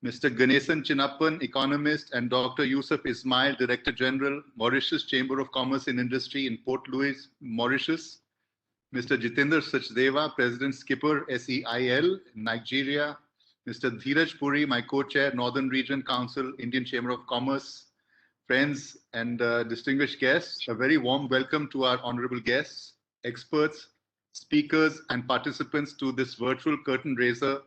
Mr. Ganesan Chinappan, economist, and Dr. Yusuf Ismail, Director General, Mauritius Chamber of Commerce and Industry in Port Louis, Mauritius. Mr. Jitendra Sachdeva, President Skipper, SEIL, Nigeria. Mr. Dheeraj Puri, my co-chair, Northern Region Council, Indian Chamber of Commerce. Friends and distinguished guests, a very warm welcome to our honorable guests, experts, speakers, and participants to this virtual curtain raiser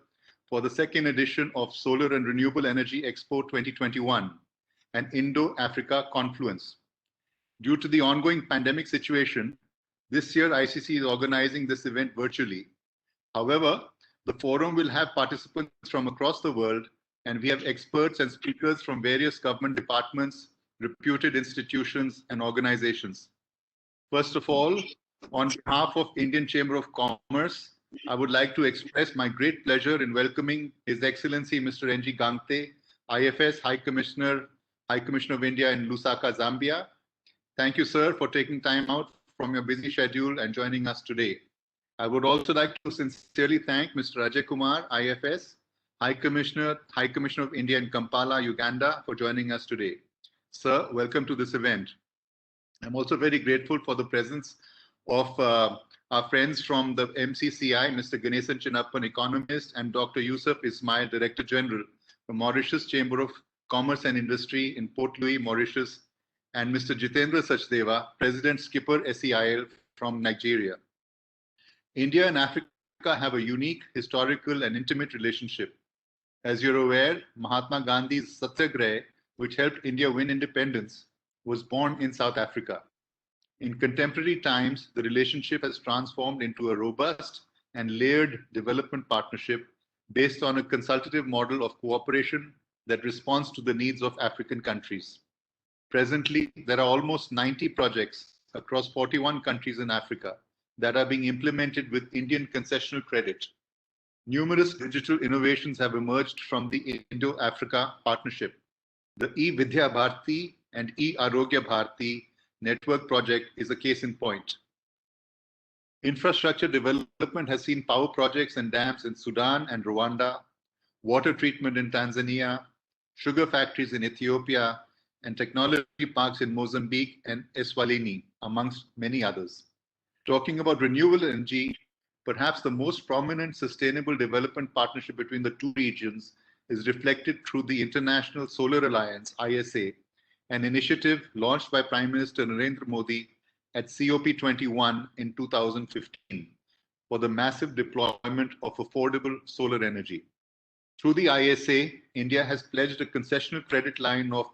for the second edition of Solar and Renewable Energy Expo 2021 and Indo-Africa Confluence. Due to the ongoing pandemic situation, this year ICC is organizing this event virtually. However, the forum will have participants from across the world, and we have experts and speakers from various government departments, reputed institutions, and organizations. First of all, on behalf of Indian Chamber of Commerce, I would like to express my great pleasure in welcoming His Excellency Mr. N.G. Gangte, IFS High Commissioner of India in Lusaka, Zambia. Thank you, sir, for taking time out from your busy schedule and joining us today. I would also like to sincerely thank Mr. Ajay Kumar, IFS, High Commissioner of India in Kampala, Uganda, for joining us today. Sir, welcome to this event. I'm also very grateful for the presence of our friends from the MCCI, Mr. Ganesan Chinappan, economist, and Dr. Yusuf Ismail, Director General from Mauritius Chamber of Commerce and Industry in Port Louis, Mauritius, and Mr. Jitendra Sachdeva, President Skipper, SEIL from Nigeria. India and Africa have a unique historical and intimate relationship. As you're aware, Mahatma Gandhi's Satyagraha, which helped India win independence, was born in South Africa. In contemporary times, the relationship has transformed into a robust and layered development partnership based on a consultative model of cooperation that responds to the needs of African countries. Presently, there are almost 90 projects across 41 countries in Africa that are being implemented with Indian concessional credit. Numerous digital innovations have emerged from the Indo-Africa partnership. The e-Vidya Bharti and e-Arogya Bharti network project is a case in point. Infrastructure development has seen power projects and dams in Sudan and Rwanda, water treatment in Tanzania, sugar factories in Ethiopia, and technology parks in Mozambique and Eswatini, amongst many others. Talking about renewable energy, perhaps the most prominent sustainable development partnership between the two regions is reflected through the International Solar Alliance, ISA, an initiative launched by Prime Minister Narendra Modi at COP21 in 2015 for the massive deployment of affordable solar energy. Through the ISA, India has pledged a concessional credit line of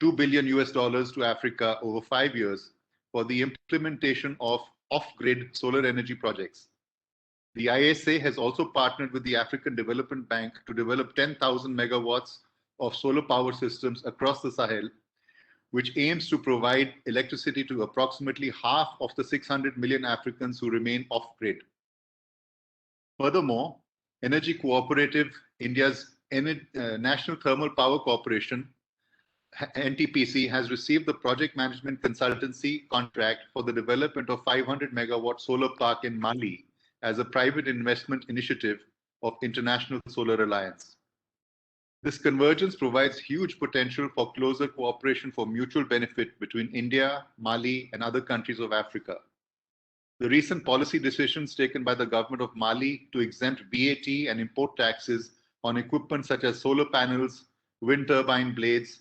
$2 billion to Africa over 5 years for the implementation of off-grid solar energy projects. The ISA has also partnered with the African Development Bank to develop 10,000 megawatts of solar power systems across the Sahel, which aims to provide electricity to approximately half of the 600 million Africans who remain off-grid. Furthermore, Energy Cooperative India's National Thermal Power Corporation, NTPC, has received the project management consultancy contract for the development of 500 megawatt solar park in Mali as a private investment initiative of International Solar Alliance. This convergence provides huge potential for closer cooperation for mutual benefit between India, Mali, and other countries of Africa. The recent policy decisions taken by the government of Mali to exempt VAT and import taxes on equipment such as solar panels, wind turbine blades,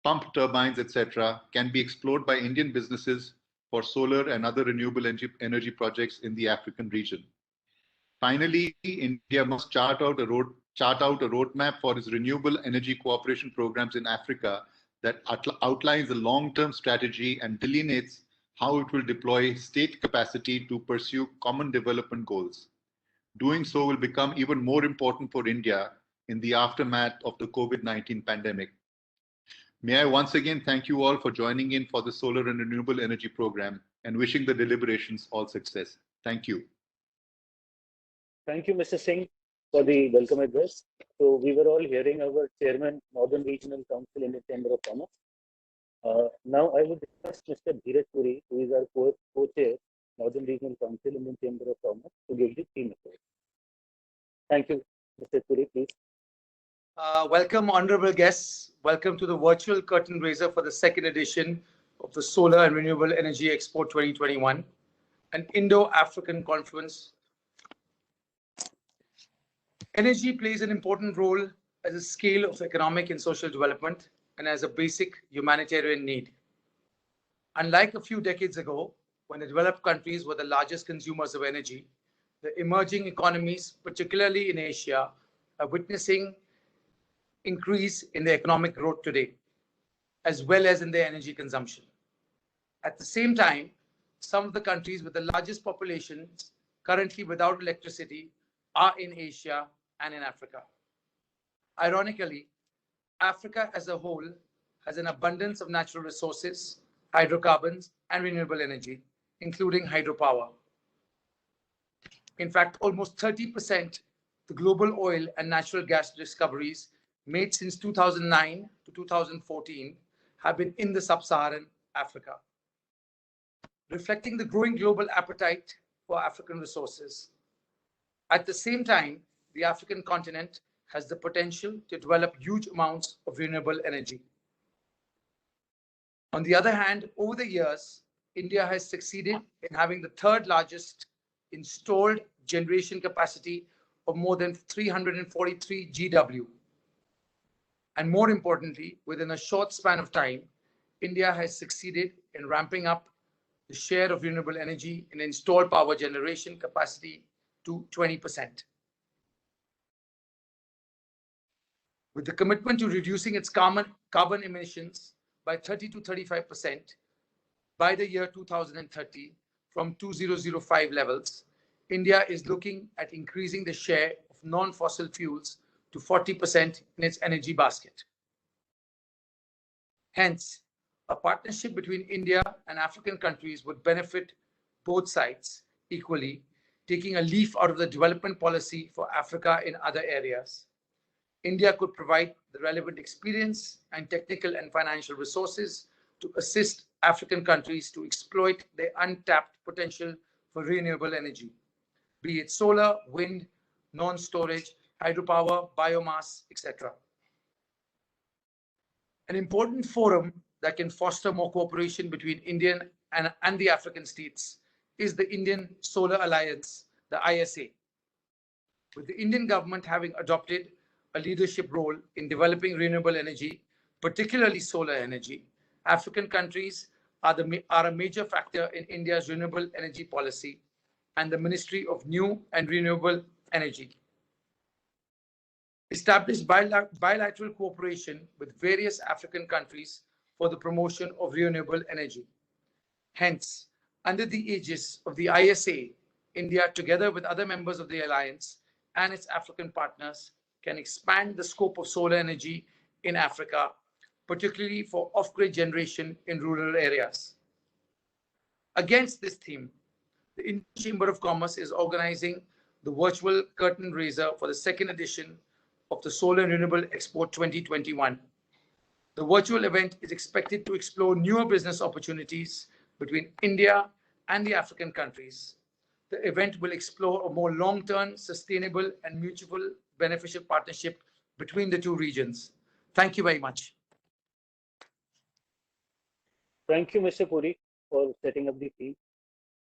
pump turbines, etc., can be explored by Indian businesses for solar and other renewable energy projects in the African region. Finally, India must chart out a roadmap for its renewable energy cooperation programs in Africa that outlines a long-term strategy and delineates how it will deploy state capacity to pursue common development goals. Doing so will become even more important for India in the aftermath of the COVID-19 pandemic. May I once again thank you all for joining in for the Solar and Renewable Energy Program and wishing the deliberations all success. Thank you. Thank you, Mr. Singh, for the welcome address. So we were all hearing our Chairman, Northern Regional Council in the Chamber of Commerce. Now I would request Mr. Dheeraj Puri, who is our co-chair, Northern Regional Council in the Chamber of Commerce, to give the theme address. Thank you, Mr. Puri, please. Welcome, honorable guests. Welcome to the virtual curtain raiser for the second edition of the Solar and Renewable Energy Expo 2021, an Indo-African Confluence. Energy plays an important role as a scale of economic and social development and as a basic humanitarian need. Unlike a few decades ago, when the developed countries were the largest consumers of energy, the emerging economies, particularly in Asia, are witnessing increase in their economic growth today, as well as in their energy consumption. At the same time, some of the countries with the largest populations currently without electricity are in Asia and in Africa. Ironically, Africa as a whole has an abundance of natural resources, hydrocarbons, and renewable energy, including hydropower. In fact, almost 30% the global oil and natural gas discoveries made since 2009 to 2014 have been in the sub-Saharan Africa, reflecting the growing global appetite for African resources. At the same time, the African continent has the potential to develop huge amounts of renewable energy. On the other hand, over the years, India has succeeded in having the third largest installed generation capacity of more than 343 GW. And more importantly, within a short span of time, India has succeeded in ramping up the share of renewable energy in installed power generation capacity to 20%. With the commitment to reducing its carbon emissions by 30 to 35% by the year 2030 from 2005 levels, India is looking at increasing the share of non-fossil fuels to 40% in its energy basket. Hence, a partnership between India and African countries would benefit both sides equally, taking a leaf out of the development policy for Africa in other areas. India could provide the relevant experience and technical and financial resources to assist African countries to exploit their untapped potential for renewable energy, be it solar, wind, non-storage, hydropower, biomass, etc. An important forum that can foster more cooperation between Indian and the African states is the Indian Solar Alliance, the ISA. With the Indian government having adopted a leadership role in developing renewable energy, particularly solar energy, African countries are a major factor in India's renewable energy policy and the Ministry of New and Renewable Energy. Established bilateral cooperation with various African countries for the promotion of renewable energy. Hence, under the aegis of the ISA, India, together with other members of the alliance and its African partners, can expand the scope of solar energy in Africa, particularly for off-grid generation in rural areas. Against this theme, the Indian Chamber of Commerce is organizing the virtual curtain raiser for the second edition of the Solar and Renewable Expo 2021. The virtual event is expected to explore newer business opportunities between India and the African countries. The event will explore a more long-term, sustainable, and mutual beneficial partnership between the two regions. Thank you very much. Thank you, Mr. Puri, for setting up the theme.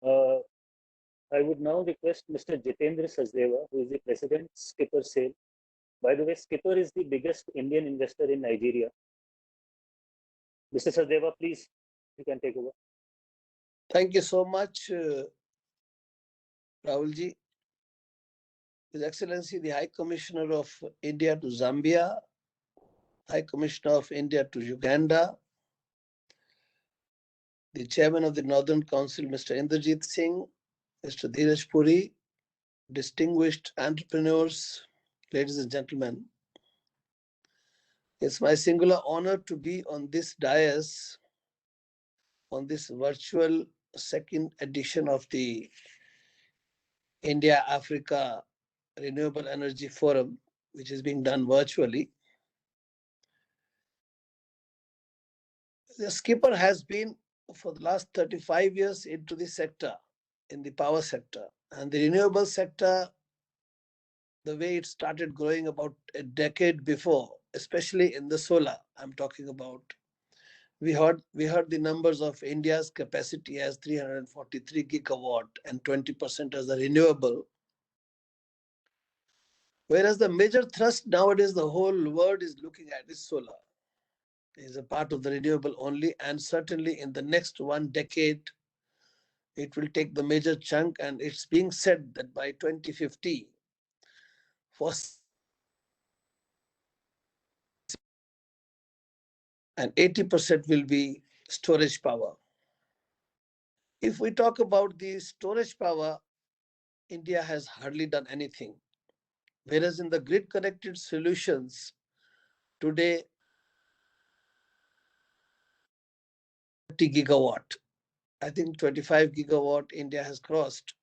I would now request Mr. Jitendra Sachdeva, who is the President, Skipper Sale. By the way, Skipper is the biggest Indian investor in Nigeria. Mr. Sachdeva, please, you can take over. Thank you so much, Rahulji. His Excellency, the High Commissioner of India to Zambia, High Commissioner of India to Uganda, the Chairman of the Northern Council, Mr. Inderjit Singh, Mr. Dheeraj Puri, distinguished entrepreneurs, ladies and gentlemen. It's my singular honor to be on this dais, on this virtual second edition of the India-Africa Renewable Energy Forum, which is being done virtually. The Skipper has been for the last 35 years into the sector, in the power sector, and the renewable sector the way it started growing about a decade before, especially in the solar, I'm talking about. We heard the numbers of India's capacity as 343 gigawatt and 20% as the renewable. Whereas the major thrust nowadays the whole world is looking at is solar. Is a part of the renewable only, and certainly in the next 1 decade, it will take the major chunk, and it's being said that by 2050, for and 80% will be storage power. If we talk about the storage power, India has hardly done anything. Whereas in the grid connected solutions, today 30 gigawatt, I think 25 gigawatt India has crossed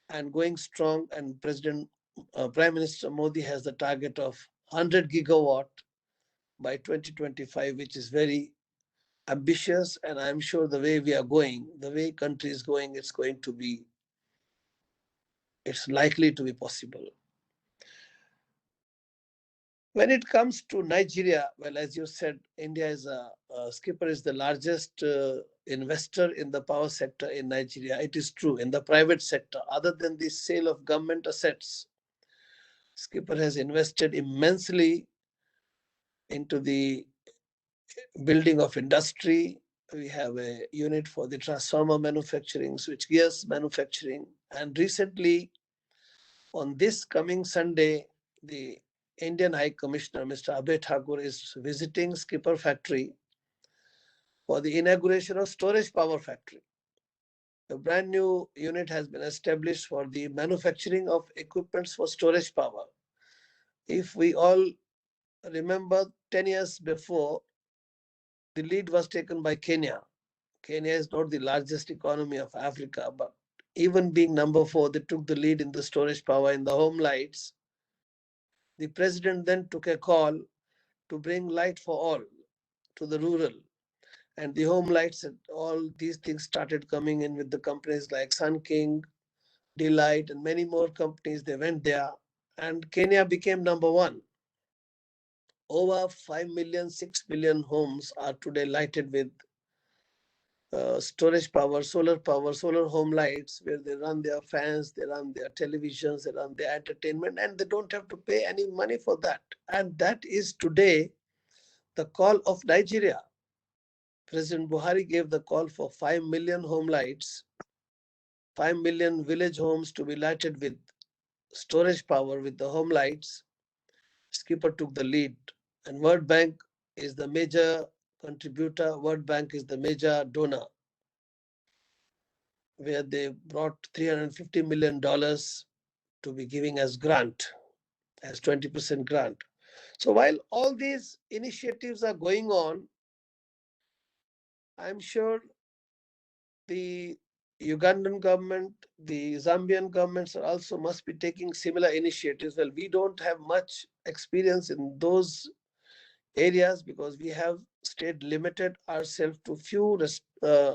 and going strong. And Prime Minister Modi has the target of 100 gigawatt by 2025, which is very ambitious. And I'm sure the way we are going, the way country is going, it's likely to be possible. When it comes to Nigeria, well, as you said, India is Skipper is the largest investor in the power sector in Nigeria. It is true. In the private sector, other than the sale of government assets, Skipper has invested immensely into the building of industry. We have a unit for the transformer manufacturing, switchgears manufacturing, and recently, on this coming Sunday, the Indian High Commissioner, Mr. Abhay Thakur, is visiting Skipper factory for the inauguration of storage power factory. A brand new unit has been established for the manufacturing of equipments for storage power. If we all remember, 10 years before, the lead was taken by Kenya. Kenya is not the largest economy of Africa, but even being number 4, they took the lead in the storage power in the home lights. The president then took a call to bring light for all to the rural. And the home lights and all these things started coming in with the companies like Sun King, Delight, and many more companies. They went there, and Kenya became number 1. Over 5 million, 6 million homes are today lighted with storage power, solar home lights, where they run their fans, they run their televisions, they run their entertainment, and they don't have to pay any money for that. And that is today the call of Nigeria. President Buhari gave the call for 5 million home lights, 5 million village homes to be lighted with storage power with the home lights. Skipper took the lead, and World Bank is the major contributor. World Bank is the major donor, where they brought $350 million to be giving as grant, as 20% grant. So while all these initiatives are going on, I'm sure the Ugandan government, the Zambian governments also must be taking similar initiatives. Well, we don't have much experience in those areas because we have stayed limited ourselves to few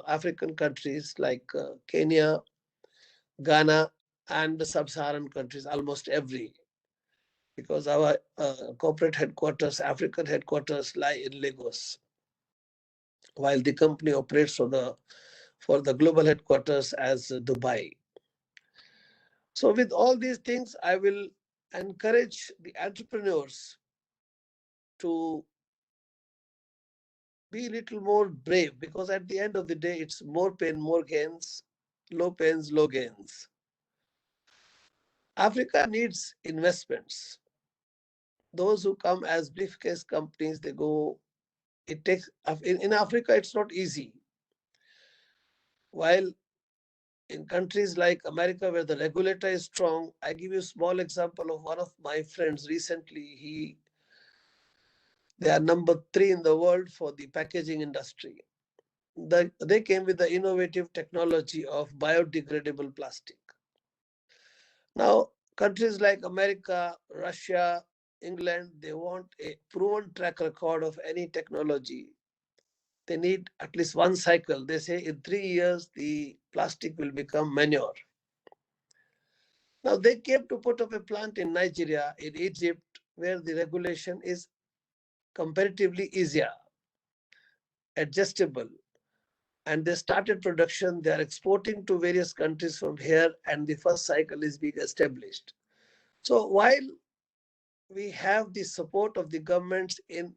African countries like Kenya, Ghana, and the sub-Saharan countries, almost every, because our corporate headquarters, African headquarters, lie in Lagos, while the company operates for the global headquarters as Dubai. So with all these things, I will encourage the entrepreneurs to be a little more brave, because at the end of the day, it's more pain, more gains, low pains, low gains. Africa needs investments. Those who come as briefcase companies, they go, it takes, in Africa, it's not easy. While in countries like America, where the regulator is strong, I give you a small example of one of my friends recently. They are number 3 in the world for the packaging industry. They came with the innovative technology of biodegradable plastic. Now, countries like America, Russia, England, they want a proven track record of any technology. They need at least one cycle. They say in 3 years, the plastic will become manure. Now they came to put up a plant in Nigeria, in Egypt, where the regulation is comparatively easier, adjustable. And they started production. They are exporting to various countries from here, and the first cycle is being established. So while we have the support of the governments in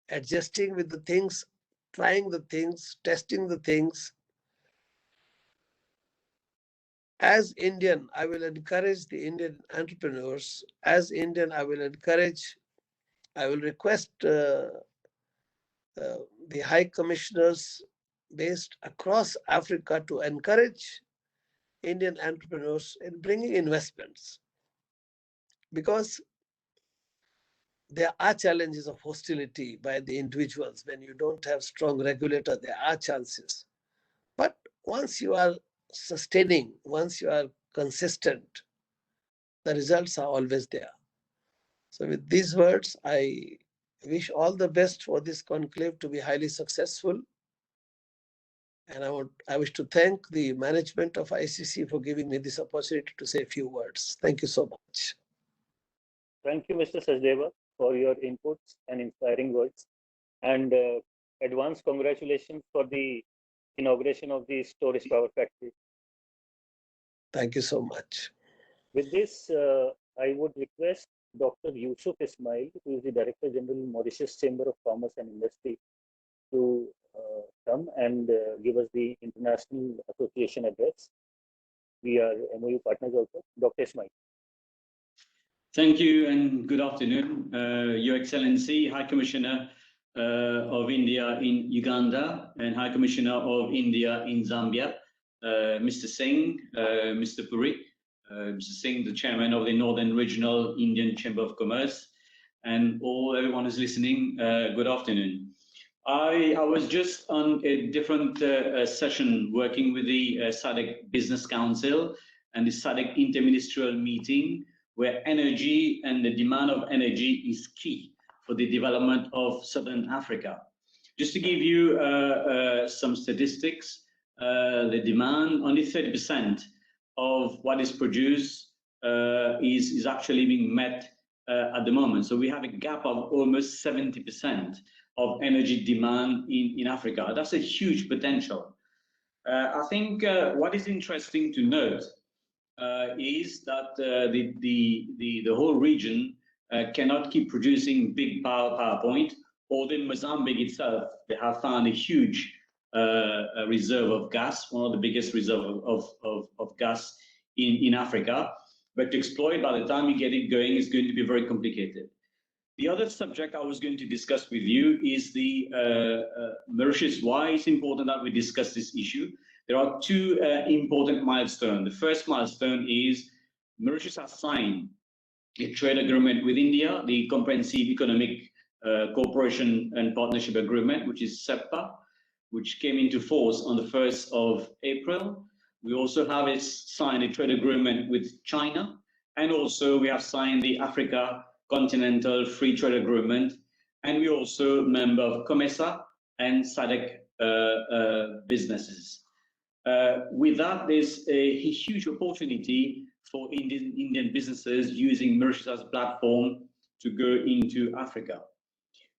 adjusting with the things, trying the things, testing the things, as Indian, I will encourage the Indian entrepreneurs. As Indian, I will request the high commissioners based across Africa to encourage Indian entrepreneurs in bringing investments, because there are challenges of hostility by the individuals. When you don't have strong regulator, there are chances. But once you are sustaining, once you are consistent, the results are always there. So with these words, I wish all the best for this conclave to be highly successful. And I wish to thank the management of ICC for giving me this opportunity to say a few words. Thank you so much. Thank you, Mr. Sachdeva, for your inputs and inspiring words. And advance congratulations for the inauguration of the storage power factory. Thank you so much. With this, I would request Dr. Yusuf Ismail, who is the Director General, Mauritius Chamber of Commerce and Industry, to come and give us the International Association address. We are MOU partners also. Dr. Ismail. Thank you and good afternoon, Your Excellency, High Commissioner of India in Uganda and High Commissioner of India in Zambia, Mr. Singh, Mr. Puri, Mr. Singh, the Chairman of the Northern Regional Indian Chamber of Commerce, and everyone who's listening, good afternoon. I was just on a different session working with the SADC Business Council and the SADC Interministerial meeting, where energy and the demand of energy is key for the development of Southern Africa. Just to give you some statistics, the demand, only 30% of what is produced is actually being met at the moment. So we have a gap of almost 70% of energy demand in Africa. That's a huge potential. I think what is interesting to note is that the whole region cannot keep producing big power point. Although in Mozambique itself, they have found a huge reserve of gas, one of the biggest reserve of gas in Africa. But to exploit, by the time you get it going, is going to be very complicated. The other subject I was going to discuss with you is the Mauritius. Why it's important that we discuss this issue. There are two important milestones. The first milestone is Mauritius has signed a trade agreement with India, the Comprehensive Economic Cooperation and Partnership Agreement, which is CEPA, which came into force on the 1st of April. We also have signed a trade agreement with China, and also we have signed the Africa Continental Free Trade Agreement, and we're also a member of COMESA and SADC businesses. With that, there's a huge opportunity for Indian businesses using Mauritius as a platform to go into Africa.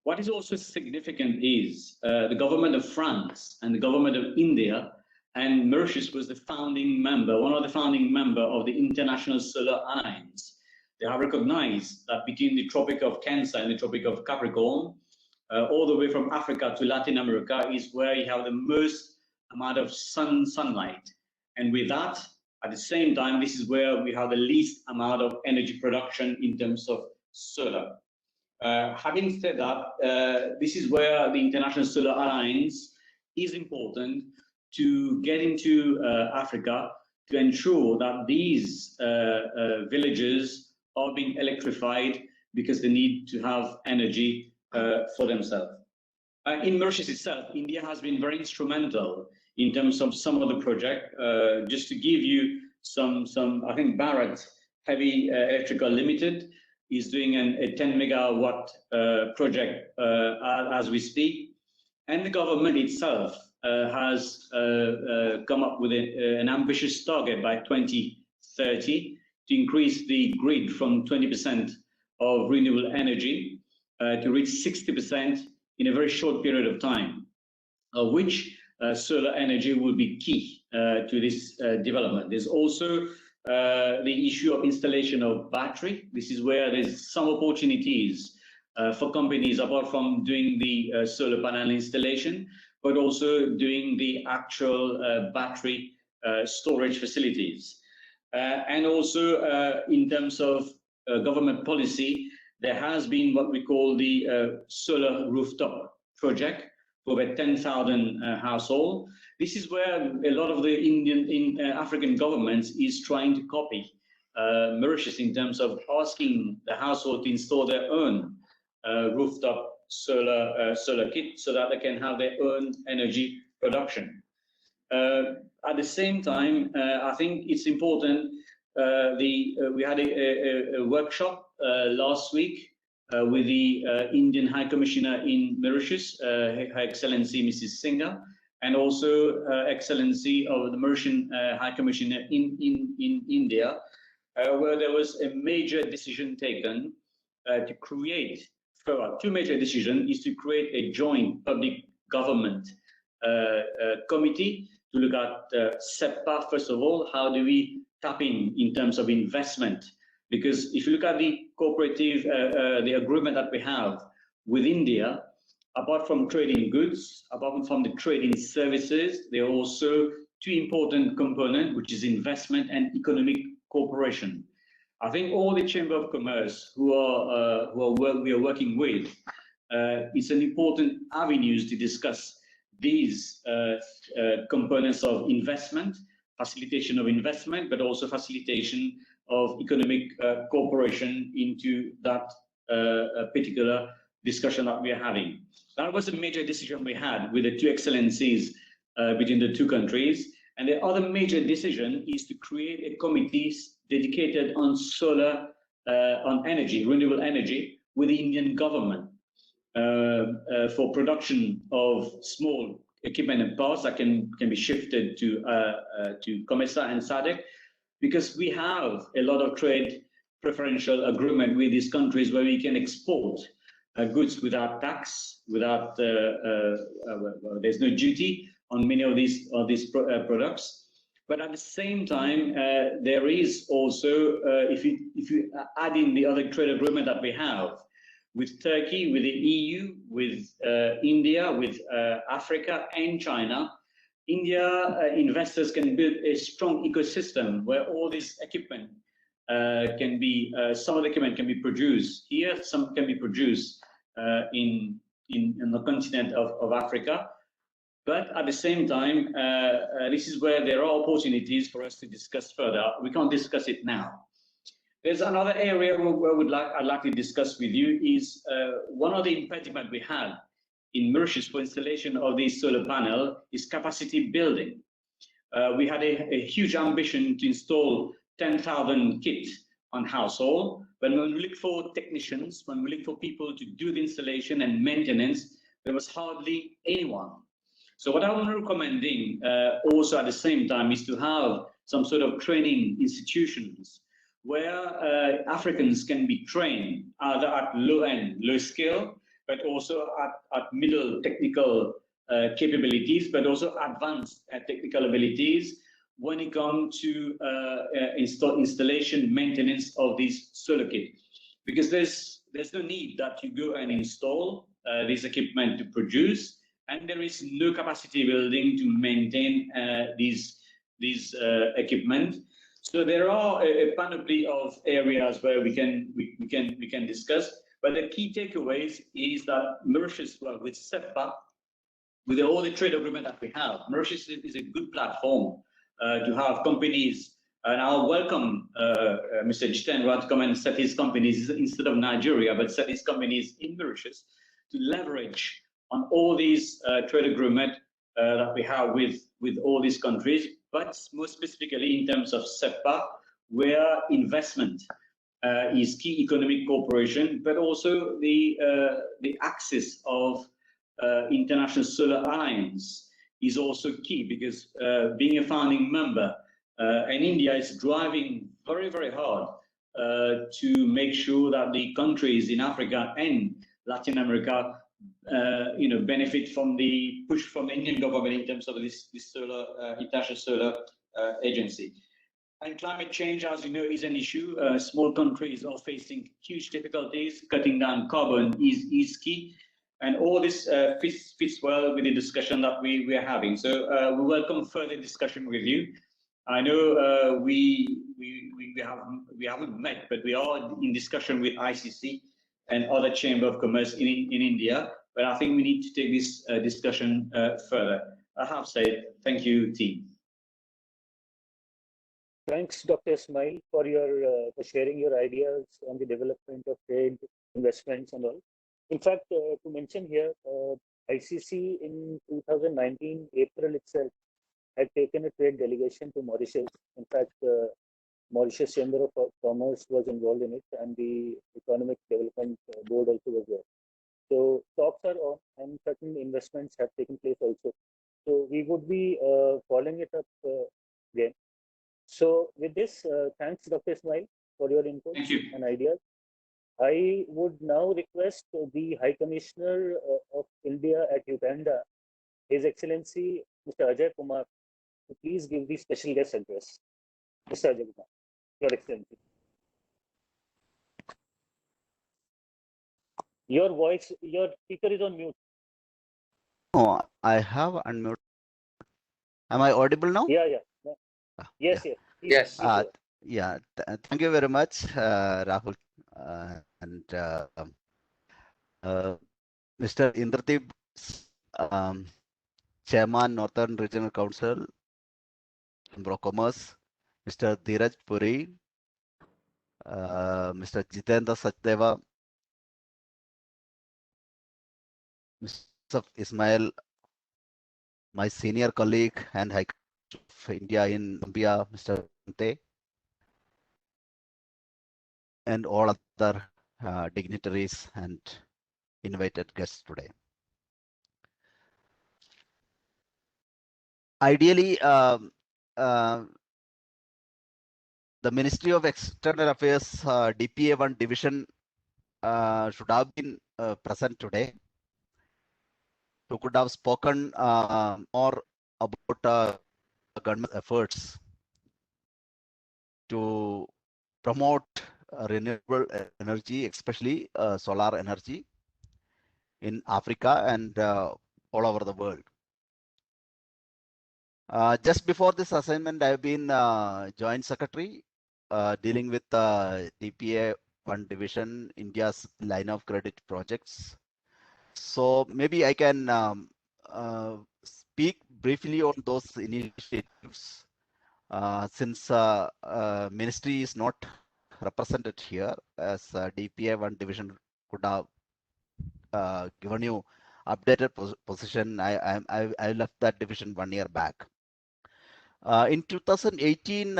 What is also significant is the government of France and the government of India, and Mauritius was the founding member, one of the founding members of the International Solar Alliance. They have recognized that between the Tropic of Cancer and the Tropic of Capricorn, all the way from Africa to Latin America is where you have the most amount of sunlight. And with that, at the same time, this is where we have the least amount of energy production in terms of solar. Having said that, this is where the International Solar Alliance is important to get into Africa to ensure that these villages are being electrified because they need to have energy for themselves. In Mauritius itself, India has been very instrumental in terms of some of the project. Just to give you some, I think Bharat Heavy Electrical Limited is doing a 10 megawatt project as we speak. And the government itself has come up with an ambitious target by 2030 to to increase the grid from 20% of renewable energy to reach 60% in a very short period of time, which solar energy will be key to this development. There's also the issue of installation of battery. This is where there's some opportunities for companies, apart from doing the solar panel installation, but also doing the actual battery storage facilities. And also in terms of government policy, there has been what we call the solar rooftop project for about 10,000 households. This is where a lot of the African governments is trying to copy Mauritius in terms of asking the household to install their own rooftop solar kit so that they can have their own energy production. At the same time, I think it's important. We had a workshop last week with the Indian High Commissioner in Mauritius, Her Excellency Mrs. Singh, and also Excellency of the Mauritian High Commissioner in India, where there was a major decision taken to create. Two major decisions is to create a joint public government committee to look at SEPA. First of all, how do we tap in terms of investment? Because if you look at the cooperative, the agreement that we have with India, apart from trading goods, apart from the trading services, there are also two important components, which is investment and economic cooperation. I think all the Chamber of Commerce we are working with, it's an important avenues to discuss these components of investment, facilitation of investment, but also facilitation of economic cooperation into that particular discussion that we are having. That was a major decision we had with the two excellencies between the two countries. And the other major decision is to create a committee dedicated on solar, on energy, renewable energy, with the Indian government for production of small equipment and parts that can be shifted to COMESA and SADC, because we have a lot of trade preferential agreement with these countries where we can export goods without tax, without there's no duty on many of these products. But at the same time, there is also, if you add in the other trade agreement that we have with Turkey, with the EU, with India, with Africa and China, India investors can build a strong ecosystem where all this equipment can be, some of the equipment can be produced here, some can be produced in the continent of Africa. But at the same time, this is where there are opportunities for us to discuss further. We can't discuss it now. There's another area where I'd like to discuss with you is one of the impediments we had in Mauritius for installation of these solar panel is capacity building. We had a huge ambition to install 10,000 kits on household, but when we look for technicians, when we look for people to do the installation and maintenance, there was hardly anyone. So what I'm recommending also at the same time is to have some sort of training institutions where Africans can be trained either at low end, low skill, but also at middle technical capabilities, but also advanced technical abilities when it comes to installation, maintenance of these solar kits. Because there's no need that you go and install this equipment to produce, and there is no capacity building to maintain these equipment. So there are a panoply of areas where we can discuss. But the key takeaways is that Mauritius, well, with SEPA, with all the trade agreement that we have, Mauritius is a good platform to have companies. And I'll welcome Mr. Jitendra to come and set his companies instead of Nigeria, but set his companies in Mauritius to leverage on all these trade agreement that we have with all these countries, but more specifically in terms of SEPA, where investment is key economic cooperation, but also the access of International Solar Alliance is also key, because being a founding member, and India is driving very, very hard to make sure that the countries in Africa and Latin America, benefit from the push from the Indian government in terms of this solar international solar agency. And climate change, as you know, is an issue. Small countries are facing huge difficulties. Cutting down carbon is key. And all this fits well with the discussion that we are having. So we welcome further discussion with you. I know we haven't met, but we are in discussion with ICC and other Chamber of Commerce in India. But I think we need to take this discussion further. I have said, thank you, team. Thanks, Dr. Ismail, for for sharing your ideas on the development of trade, investments, and all. In fact, to mention here, ICC in 2019 April itself had taken a trade delegation to Mauritius. In fact, Mauritius Chamber of Commerce was involved in it, and the Economic Development Board also was there. So talks are on, and certain investments have taken place also. So we would be following it up again. So with this, thanks, Dr. Ismail, for your input and ideas. I would now request the High Commissioner of India at Uganda, His Excellency Mr. Ajay Kumar, to please give the special guest address. Mr. Ajay Kumar, Your Excellency. Your voice, your speaker is on mute. Oh, I have unmute. Am I audible now? Yeah. Yes, yeah. yes. Please, yeah. Thank you very much, Rahul and Mr. Indradeep, Chairman, Northern Regional Council, Chamber of Commerce, Mr. Dheeraj Puri, Mr. Jitendra Sachdeva, Mr. Ismail, my senior colleague and High Commissioner of India in Zambia, Mr. Ante, and all other dignitaries and invited guests today. Ideally, the Ministry of External Affairs DPA1 division should have been present today, who could have spoken more about government efforts to promote renewable energy, especially solar energy in Africa and all over the world. Just before this assignment, I've been Joint Secretary dealing with DPA 1 division, India's line of credit projects. So maybe I can speak briefly on those initiatives since ministry is not represented here, as DPA 1 division could have given you updated position. I left that division 1 year back. In 2018,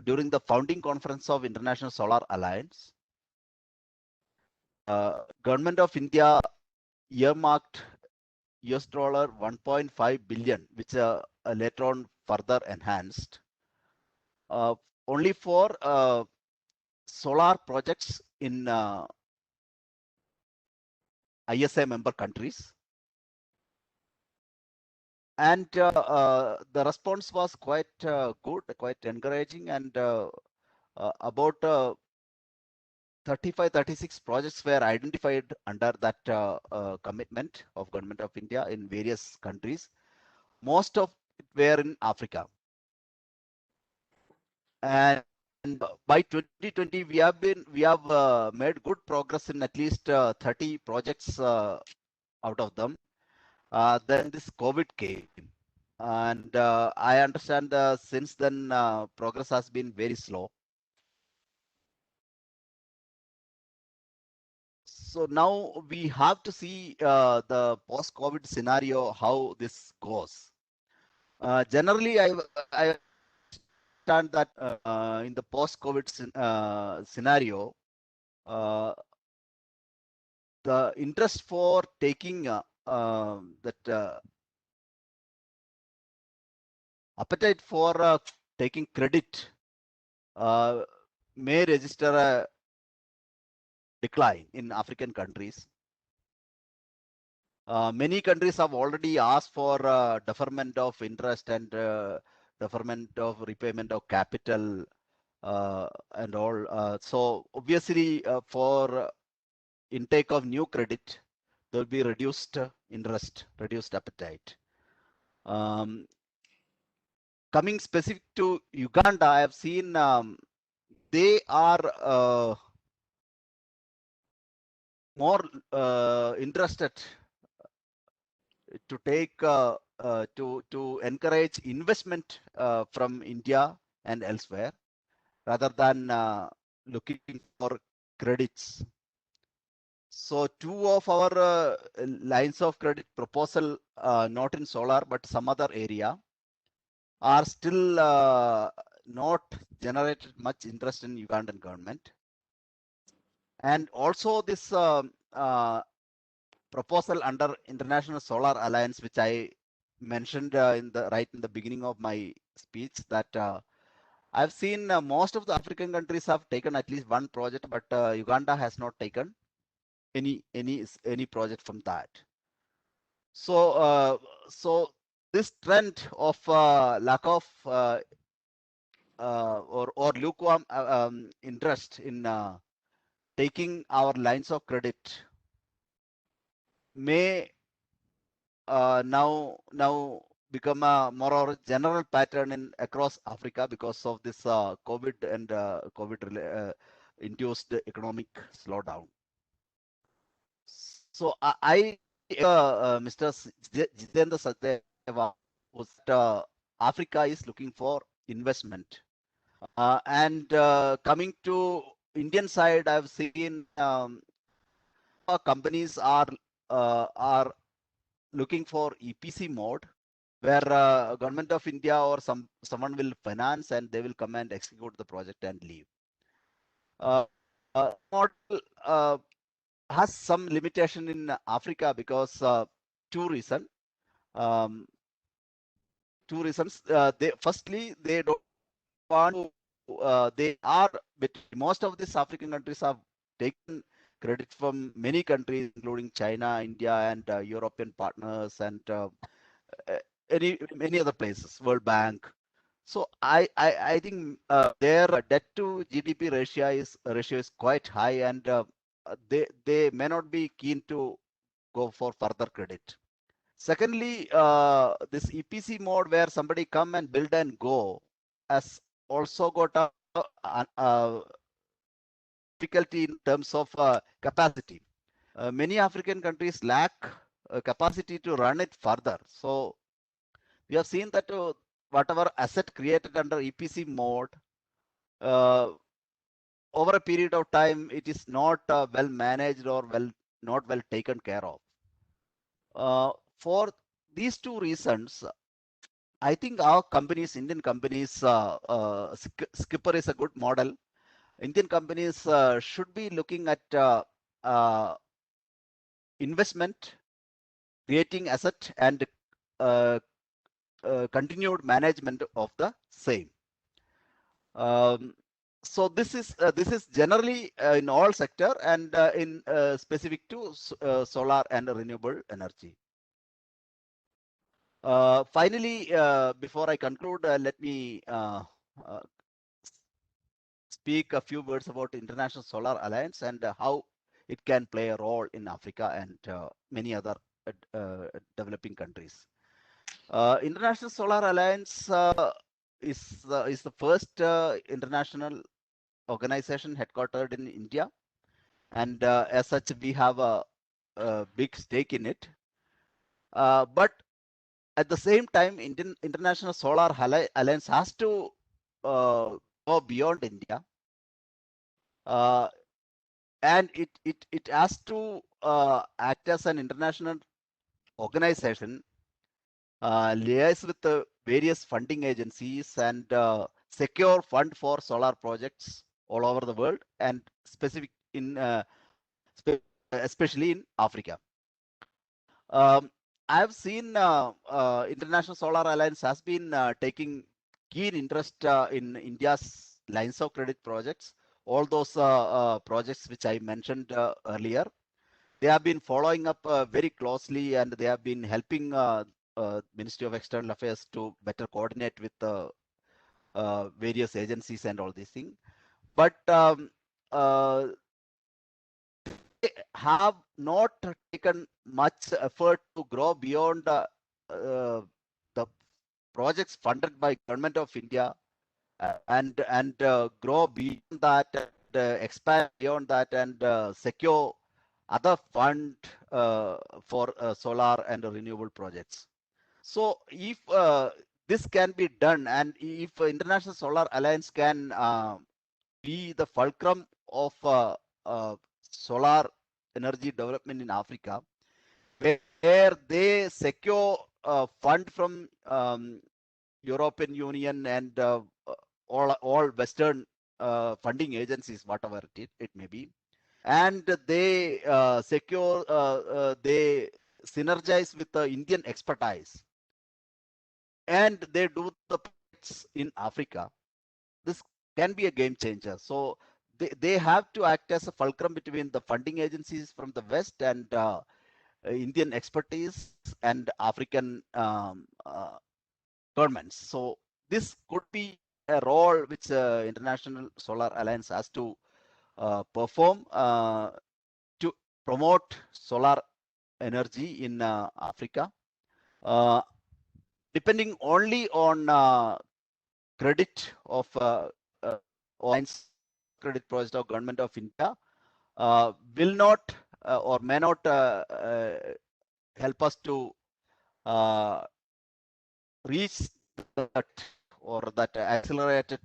during the founding conference of International Solar Alliance, Government of India earmarked US dollar 1.5 billion, which later on further enhanced, only for solar projects in ISA member countries. And the response was quite good, quite encouraging, and about 35-36 projects were identified under that commitment of Government of India in various countries. Most of it were in Africa. And by 2020, we have made good progress in at least 30 projects out of them. Then this COVID came. And I understand since then progress has been very slow. So now we have to see the post-COVID scenario, how this goes. Generally, I understand that in the post-COVID scenario, the interest for taking appetite for taking credit may register a decline in African countries. Many countries have already asked for deferment of interest and deferment of repayment of capital and all. So obviously, for intake of new credit, there will be reduced interest, reduced appetite. Coming specific to Uganda, I have seen they are more interested to take to encourage investment from India and elsewhere rather than looking for credits. So two of our lines of credit proposal, not in solar but some other area, are still not generated much interest in Ugandan government. And also this proposal under International Solar Alliance, which I mentioned in the beginning of my speech, that I've seen most of the African countries have taken at least one project, but Uganda has not taken any project from that. So so this trend of lack of or lukewarm interest in taking our lines of credit may now become a more or general pattern in across Africa because of this COVID and COVID induced economic slowdown. So I Mr. Jitendra Satdeva was that Africa is looking for investment. And coming to Indian side, I've seen companies are looking for EPC mode, where government of India or someone will finance and they will come and execute the project and leave. Model has some limitation in Africa because two reasons. Firstly, they don't want to. Most of these African countries have taken credit from many countries, including China, India, and European partners, and many other places, World Bank. So I think their debt to GDP ratio is quite high, and they may not be keen to go for further credit. Secondly, this EPC mode where somebody come and build and go has also got a difficulty in terms of capacity. Many African countries lack capacity to run it further. So we have seen that whatever asset created under EPC mode, over a period of time, it is not well managed or not well taken care of. For these two reasons, I think our companies, Indian companies, Skipper is a good model. Indian companies should be looking at investment, creating asset, and continued management of the same. So this is generally in all sector and in specific to solar and renewable energy. Finally, before I conclude, let me speak a few words about International Solar Alliance and how it can play a role in Africa and many other developing countries. International Solar Alliance is the first international organization headquartered in India, and as such, we have a big stake in it. But at the same time, International Solar Alliance has to go beyond India, and it has to act as an international organization, liaise with the various funding agencies and secure fund for solar projects all over the world, and specific in especially in Africa. I've seen International Solar Alliance has been taking keen interest in India's lines of credit projects, all those projects which I mentioned earlier. They have been following up very closely, and they have been helping Ministry of External Affairs to better coordinate with the various agencies and all these things. But they have not taken much effort to grow beyond the projects funded by Government of India and grow beyond that, expand beyond that, and secure other fund for solar and renewable projects. So if this can be done, and if International Solar Alliance can be the fulcrum of solar energy development in Africa, where they secure fund from European Union and all Western funding agencies, whatever it may be, and they they synergize with the Indian expertise, and they do the projects in Africa. This can be a game changer. So they have to act as a fulcrum between the funding agencies from the West and Indian expertise and African governments. So this could be a role which International Solar Alliance has to perform to promote solar energy in Africa. Depending only on credit of lines credit project of Government of India will not or may not help us to reach that or that accelerated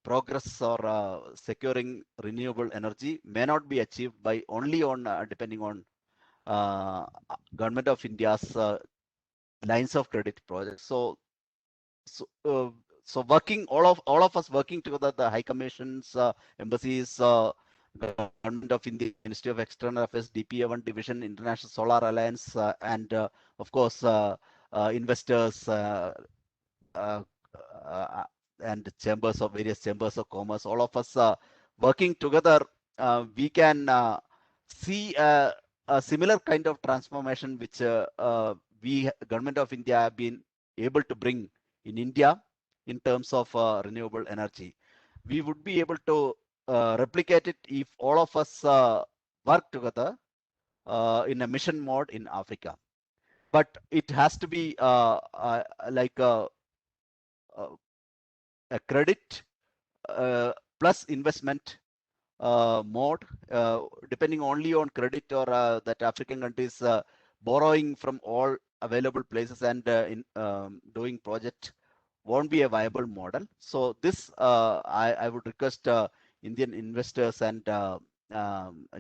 progress or securing renewable energy may not be achieved by only on depending on Government of India's lines of credit projects. So working all of us working together, the high commissions, embassies, Government of India, Ministry of External Affairs, DPA1 division, International Solar Alliance, and of course investors and chambers of various chambers of commerce, all of us working together, we can see a similar kind of transformation which we Government of India have been able to bring in India in terms of renewable energy. We would be able to replicate it if all of us work together in a mission mode in Africa. But it has to be like a credit plus investment mode, depending only on credit or that African countries borrowing from all available places and doing project won't be a viable model. So this I would request Indian investors and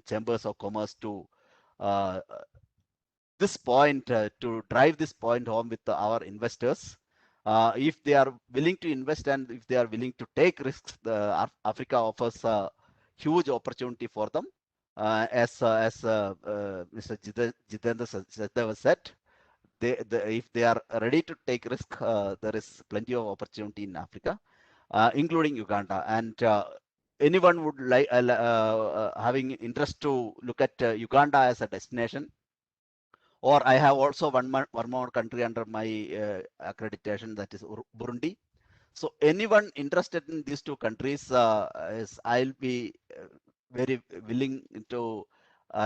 chambers of commerce to this point to drive this point home with our investors. If they are willing to invest and if they are willing to take risks, Africa offers a huge opportunity for them. As Mr. Jitendra said, if they are ready to take risk, there is plenty of opportunity in Africa, including Uganda. And anyone would like having interest to look at Uganda as a destination, or I have also one more country under my accreditation, that is Burundi. So anyone interested in these two countries, I'll be very willing to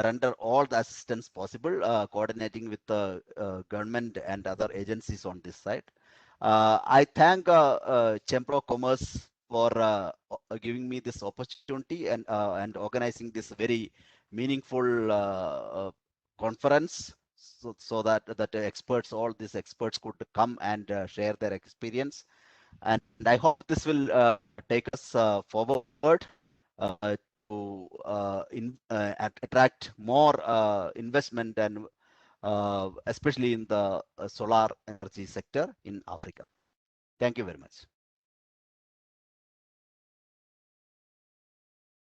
render all the assistance possible, coordinating with the government and other agencies on this side. I thank Chamber of Commerce for giving me this opportunity and organizing this very meaningful conference, so that experts, all these experts, could come and share their experience. And I hope this will take us forward to attract more investment, and especially in the solar energy sector in Africa. Thank you very much.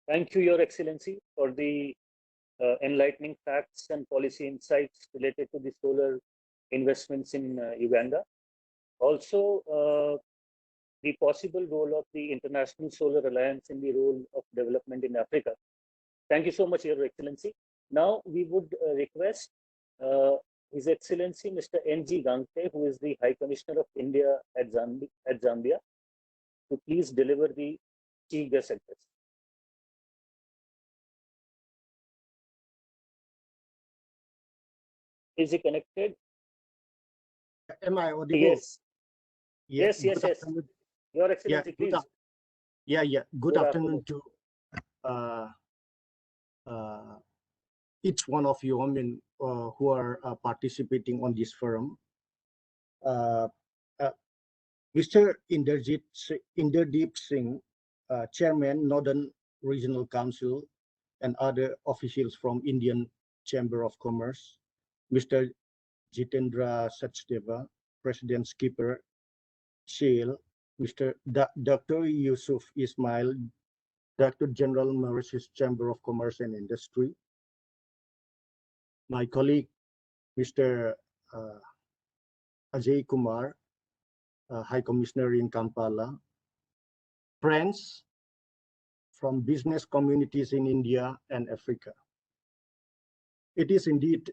Thank you, Your Excellency, for the enlightening facts and policy insights related to the solar investments in Uganda. Also, the possible role of the International Solar Alliance in the role of development in Africa. Thank you so much, Your Excellency. Now we would request His Excellency Mr. N.G. Gangte, who is the High Commissioner of India at Zambia, to please deliver the chief guest address. Is he connected? Am I audible? Yes. Yeah, Yes, yes, good yes. afternoon. Your Excellency, good please. af- Yeah. Good Good afternoon to each one of you, I mean, who are participating on this forum. Uh, Mr. Inderdeep Singh, Chairman, Northern Regional Council, and other officials from Indian Chamber of Commerce, Mr. Jitendra Sachdeva, President Skipper, Shale, Dr. Yusuf Ismail, Director General, Mauritius Chamber of Commerce and Industry, my colleague, Mr. Ajay Kumar, High Commissioner in Kampala, friends from business communities in India and Africa. It is indeed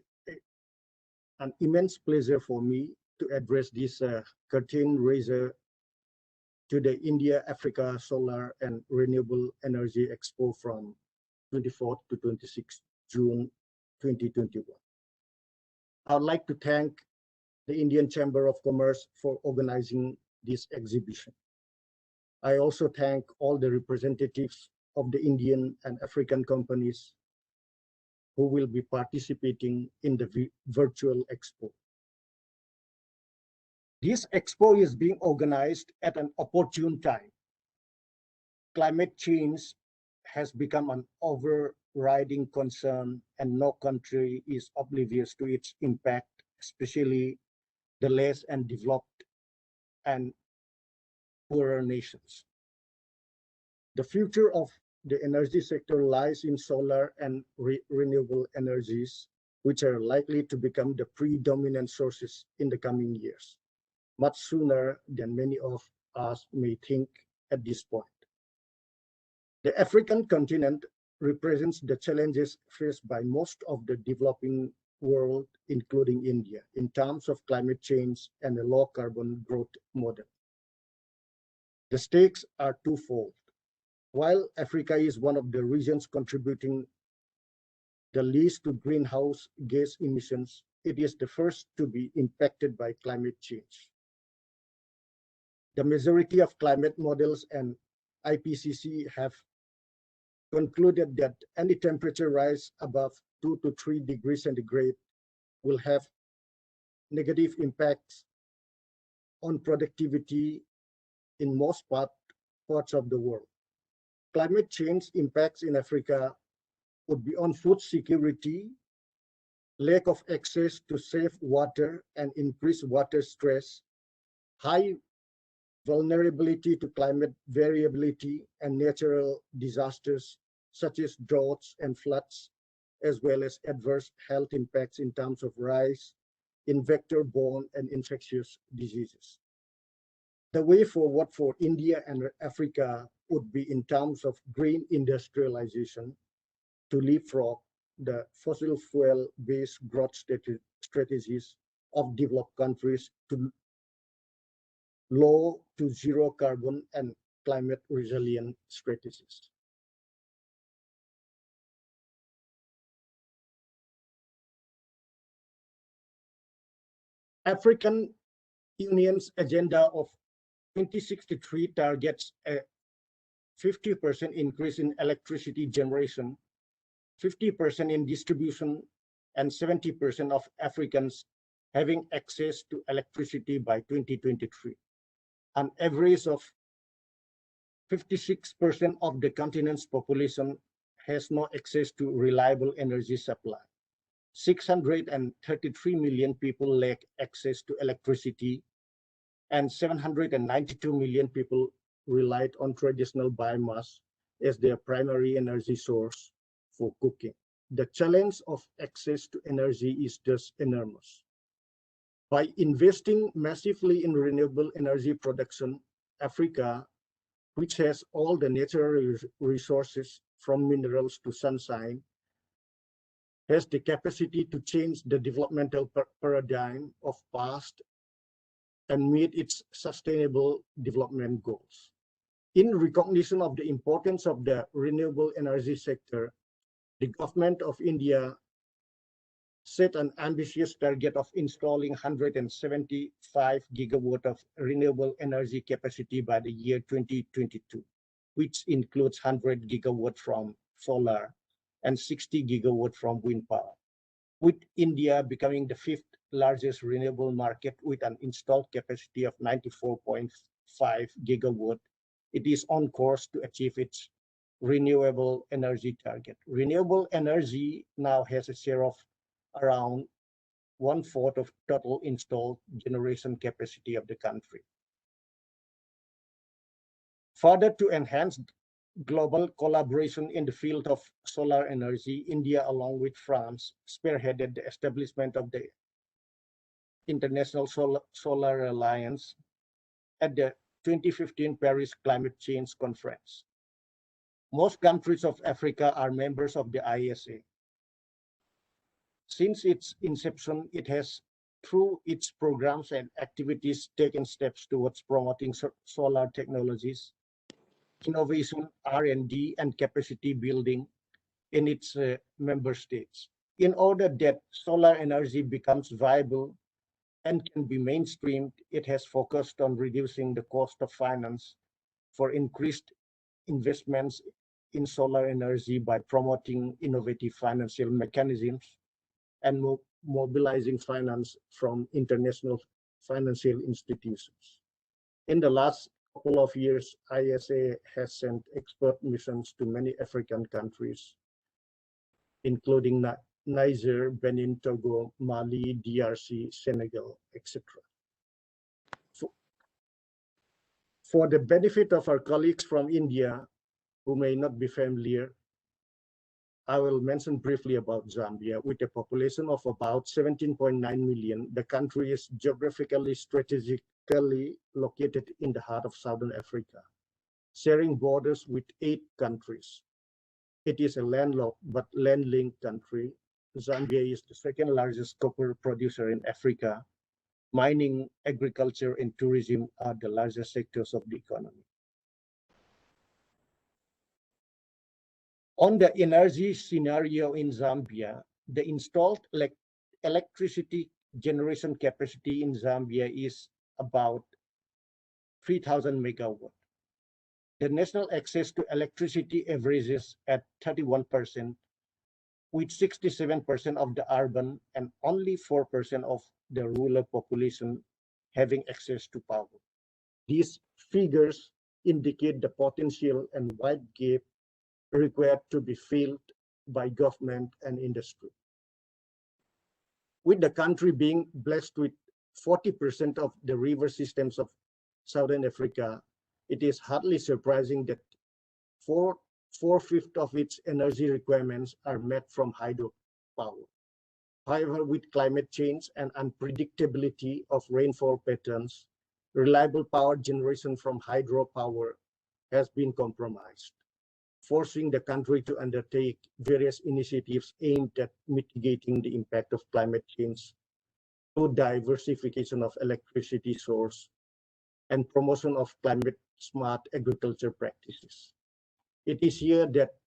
an immense pleasure for me to address this curtain raiser to the India-Africa Solar and Renewable Energy Expo from 24th to 26th June 2021. I would like to thank the Indian Chamber of Commerce for organizing this exhibition. I also thank all the representatives of the Indian and African companies who will be participating in the virtual expo. This expo is being organized at an opportune time. Climate change has become an overriding concern, and no country is oblivious to its impact, especially the less and developed and poorer nations. The future of the energy sector lies in solar and renewable energies, which are likely to become the predominant sources in the coming years, much sooner than many of us may think at this point. The African continent represents the challenges faced by most of the developing world, including India, in terms of climate change and a low carbon growth model. The stakes are twofold. While Africa is one of the regions contributing the least to greenhouse gas emissions, it is the first to be impacted by climate change. The majority of climate models and IPCC have concluded that any temperature rise above 2 to 3 degrees centigrade will have negative impacts on productivity in most parts of the world. Climate change impacts in Africa would be on food security, lack of access to safe water and increased water stress, high vulnerability to climate variability and natural disasters such as droughts and floods, as well as adverse health impacts in terms of rise in vector-borne and infectious diseases. The way forward for India and Africa would be in terms of green industrialization to leapfrog the fossil fuel-based growth strategies of developed countries to low to zero carbon and climate resilient strategies. African Union's agenda of 2063 targets a 50% increase in electricity generation, 50% in distribution, and 70% of Africans having access to electricity by 2023. An average of 56% of the continent's population has no access to reliable energy supply. 633 million people lack access to electricity, and 792 million people relied on traditional biomass as their primary energy source for cooking. The challenge of access to energy is thus enormous. By investing massively in renewable energy production, Africa, which has all the natural resources from minerals to sunshine, has the capacity to change the developmental paradigm of past and meet its sustainable development goals. In recognition of the importance of the renewable energy sector, the government of India set an ambitious target of installing 175 gigawatt of renewable energy capacity by the year 2022, which includes 100 gigawatt from solar and 60 gigawatt from wind power, with India becoming the fifth largest renewable market with an installed capacity of 94.5 gigawatt. It is on course to achieve its renewable energy target. Renewable energy now has a share of around 1/4 of total installed generation capacity of the country. Further, to enhance global collaboration in the field of solar energy, India, along with France, spearheaded the establishment of the International Solar Alliance at the 2015 Paris Climate Change Conference. Most countries of Africa are members of the ISA. Since its inception, it has, through its programs and activities, taken steps towards promoting solar technologies, innovation, R&D, and capacity building in its member states. In order that solar energy becomes viable and can be mainstreamed, it has focused on reducing the cost of finance for increased investments in solar energy by promoting innovative financial mechanisms and mobilizing finance from international financial institutions. In the last couple of years, ISA has sent expert missions to many African countries, including Niger, Benin, Togo, Mali, DRC, Senegal, etc. For the benefit of our colleagues from India who may not be familiar, I will mention briefly about Zambia. With a population of about 17.9 million, the country is geographically strategically located in the heart of Southern Africa, sharing borders with 8 countries. It is a landlocked but land-linked country. Zambia is the second largest copper producer in Africa. Mining, agriculture, and tourism are the largest sectors of the economy. On the energy scenario in Zambia, the installed electricity generation capacity in Zambia is about 3,000 megawatt. The national access to electricity averages at 31%, with 67% of the urban and only 4% of the rural population having access to power. These figures indicate the potential and wide gap required to be filled by government and industry. With the country being blessed with 40% of the river systems of Southern Africa, it is hardly surprising that 4/5 of its energy requirements are met from hydropower. However, with climate change and unpredictability of rainfall patterns, reliable power generation from hydropower has been compromised, forcing the country to undertake various initiatives aimed at mitigating the impact of climate change through diversification of electricity source and promotion of climate-smart agriculture practices. It is here that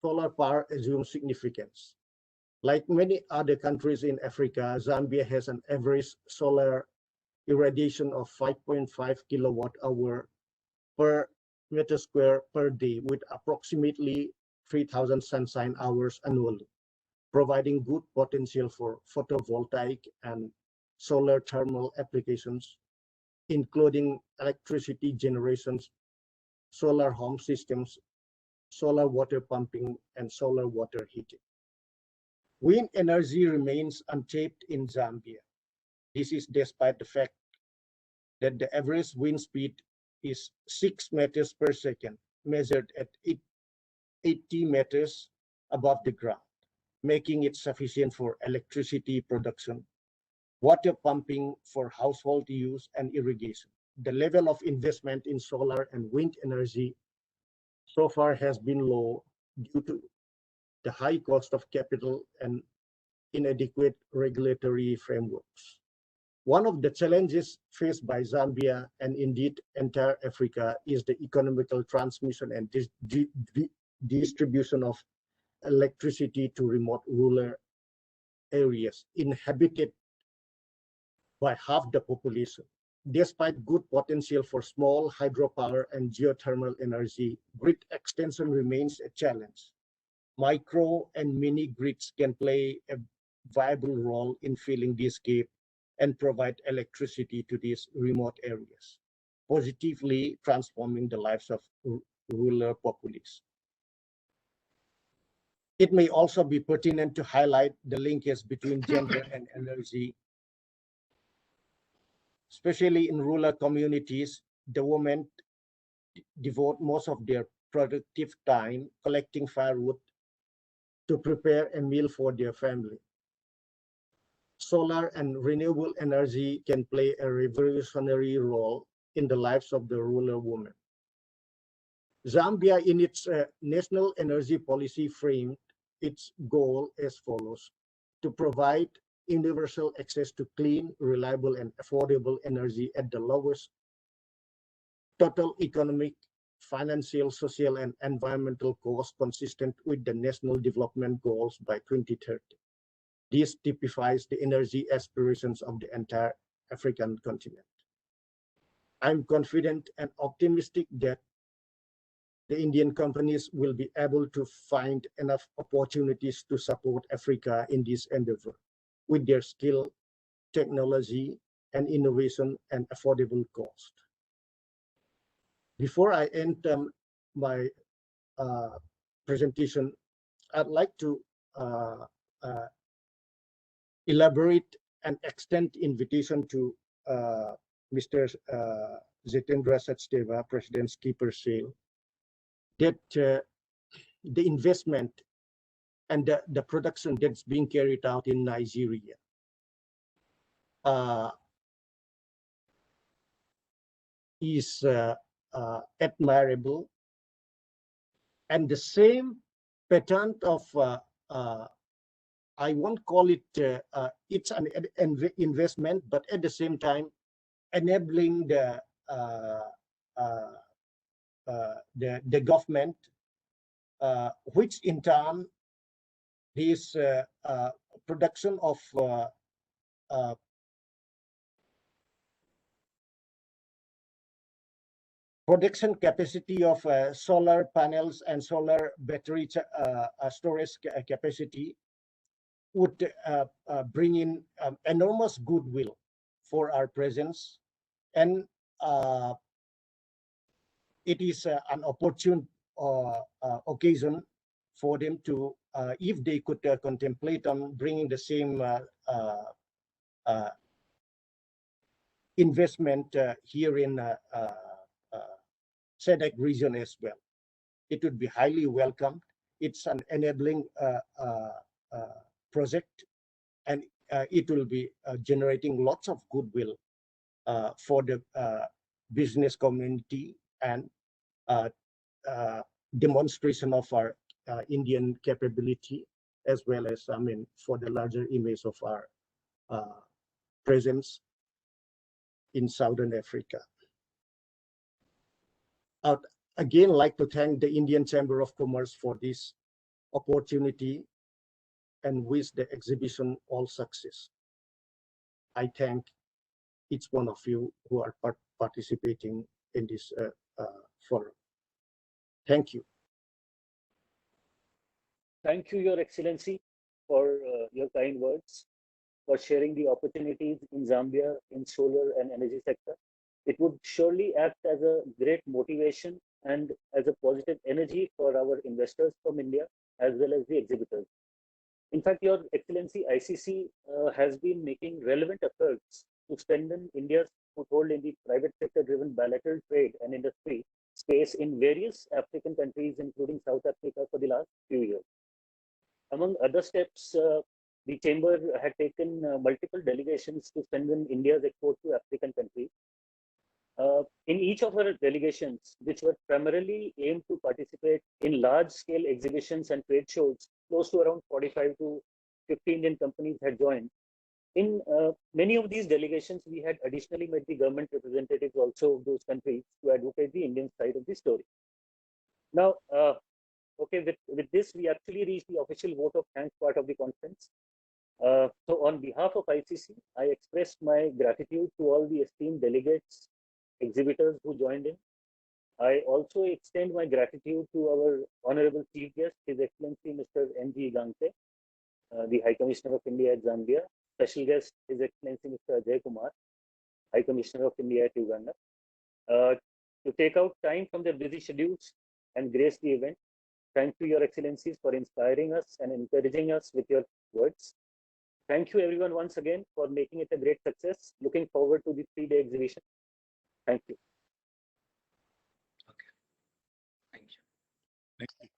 solar power assumes significance. Like many other countries in Africa, Zambia has an average solar irradiation of 5.5 kilowatt hour per meter square per day, with approximately 3,000 sunshine hours annually, providing good potential for photovoltaic and solar thermal applications, including electricity generations, solar home systems, solar water pumping, and solar water heating. Wind energy remains untapped in Zambia. This is despite the fact that the average wind speed is 6 meters per second, measured at 80 meters above the ground, making it sufficient for electricity production, water pumping for household use, and irrigation. the level of investment in solar and wind energy so far has been low due to the high cost of capital and inadequate regulatory frameworks. One of the challenges faced by Zambia and indeed entire Africa is the economical transmission and distribution of electricity to remote rural areas inhabited by half the population. Despite good potential for small hydropower and geothermal energy, grid extension remains a challenge. Micro and mini grids can play a viable role in filling this gap and provide electricity to these remote areas, positively transforming the lives of rural populace. It may also be pertinent to highlight the linkage between gender and energy. Especially in rural communities, the women devote most of their productive time collecting firewood to prepare a meal for their family. Solar and renewable energy can play a revolutionary role in the lives of the rural women. Zambia, in its national energy policy, framed its goal as follows: to provide universal access to clean, reliable, and affordable energy at the lowest total economic, financial, social, and environmental cost consistent with the national development goals by 2030. This typifies the energy aspirations of the entire African continent. I'm confident and optimistic that the Indian companies will be able to find enough opportunities to support Africa in this endeavor with their skill, technology, and innovation and affordable cost. Before I end my presentation, I'd like to elaborate and extend invitation to Mr. Jitendra Sachdeva, President Skipper Sale, that the investment and the production that's being carried out in Nigeria is admirable, and the same pattern of I won't call it it's an investment, but at the same time enabling the government, which in turn this production of production capacity of solar panels and solar battery storage capacity would bring in enormous goodwill for our presence, and it is an opportune occasion for them to, if they could contemplate on bringing the same investment here in SADC region as well. It would be highly welcomed. It's an enabling project, and it will be generating lots of goodwill for the business community and demonstration of our Indian capability, as well as, I mean, for the larger image of our presence in Southern Africa. I'd again like to thank the Indian Chamber of Commerce for this opportunity and wish the exhibition all success. I thank each one of you who are participating in this forum. Thank you. Thank you, Your Excellency, for your kind words, for sharing the opportunities in Zambia in solar and energy sector. It would surely act as a great motivation and as a positive energy for our investors from India, as well as the exhibitors. In fact, Your Excellency, ICC has been making relevant efforts to strengthen India's foothold in the private sector-driven bilateral trade and industry space in various African countries, including South Africa, for the last few years. Among other steps, the Chamber had taken multiple delegations to strengthen India's export to African countries. In each of our delegations, which were primarily aimed to participate in large-scale exhibitions and trade shows, close to around 45 to 50 Indian companies had joined. In many of these delegations, we had additionally met the government representatives also of those countries to advocate the Indian side of the story. Now, okay, with this, we actually reached the official vote of thanks part of the conference. So on behalf of ICC, I express my gratitude to all the esteemed delegates, exhibitors who joined in. I also extend my gratitude to our Honorable Chief Guest, His Excellency Mr. M.G. Gangte, the High Commissioner of India at Zambia. Special guest, His Excellency Mr. Ajay Kumar, High Commissioner of India at Uganda, to take out time from their busy schedules and grace the event. Thank you, Your Excellencies, for inspiring us and encouraging us with your words. Thank you, everyone, once again for making it a great success. Looking forward to the 3-day exhibition. Thank you. Okay. Thank you. Next.